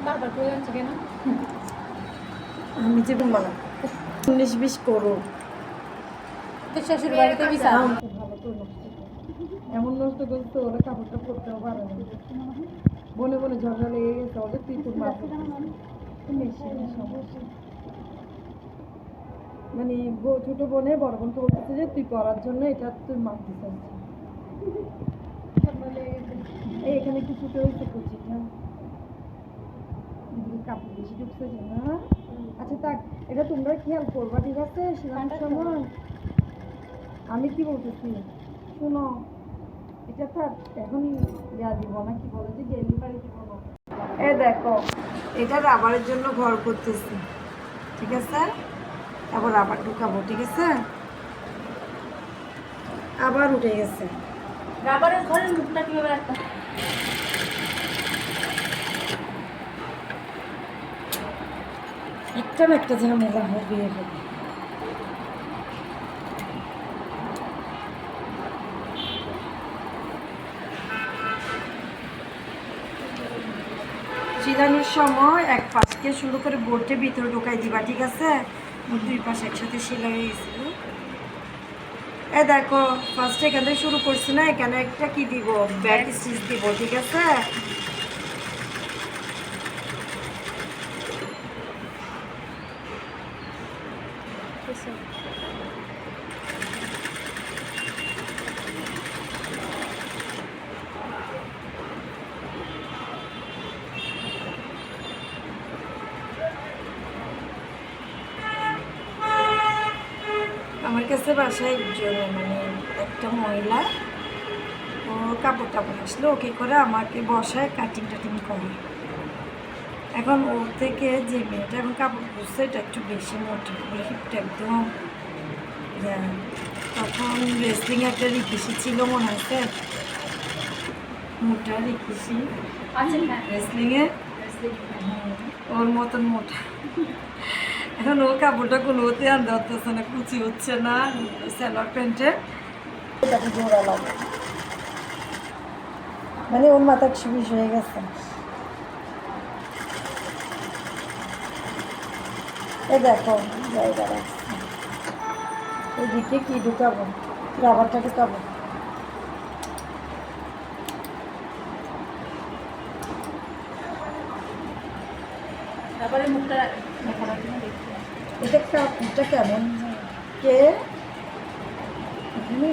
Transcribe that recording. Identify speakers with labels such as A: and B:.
A: বারবার করে যাচ্ছে কেন?
B: আমি যে মানা 19-20 করো
A: তো শ্বশুর বাড়িতে বিচার
B: ভালো তো নষ্ট এমন নষ্ট করতে ওরা কাপড়টা পরতেও পারে না বনে বনে ঝগড়া লেগে গেছে ওদের তুই তোর মা সমস্যা মানে ছোট বোনে বড় বোনকে বলতেছে যে তুই করার জন্য এটা তুই মানতে চাইছিস এই এখানে একটু ছোট হয়েছে কুচিটা কাপড় বেশি ঢুকছে না আচ্ছা থাক এটা তোমরা খেয়াল করবা ঠিক আছে সেরকম সময় আমি কি বলতেছি শোনো এটা থাক এখন দেওয়া দিব না কি বলে যে ডেলিভারি দিব না এ দেখো এটা রাবারের জন্য ঘর করতেছি ঠিক আছে আবার রাবার ঢুকাবো ঠিক আছে আবার উঠে গেছে
A: রাবারের ঘরের মুখটা কিভাবে রাখতে
B: একটা না একটা ঝামেলা হবে এভাবে সিলানোর সময় এক পাশকে শুরু করে বোর্ডে ভিতরে ঢোকাই দিবা ঠিক আছে দুই পাশ একসাথে সেলাই হয়ে গেছিল এ দেখো ফার্স্টে এখান থেকে শুরু করছি না এখানে একটা কি দিব ব্যাক স্টিচ দিব ঠিক আছে আমার কাছে বাসায় মানে একটা মহিলা ও কাপড় টাপড় আসলে ওকে করে আমাকে বসায় কাটিং টাটিং করে এখন ওর থেকে যে মেয়েটা এখন কাপড় বুঝছে এটা একটু বেশি মোটা হিপটা একদম তখন রেসলিং একটা রিকিসি ছিল মনে হচ্ছে মোটা রিকিসি রেসলিংয়ে ওর মতন মোটা এখন ও কাপড়টা কোনো ওতে আনতে হচ্ছে না কুচি হচ্ছে না স্যালোয়ার প্যান্টে এটাকে জোড়া লাগে মানে ওর মাথা সুবিশ হয়ে গেছে এ দেখো জায়গা রাখছে এদিকে কি ঢুকাবো রাবারটা ঢুকাবো
A: রাবারের মুখটা
B: এটা কাপড়টা কেমন কে এখানে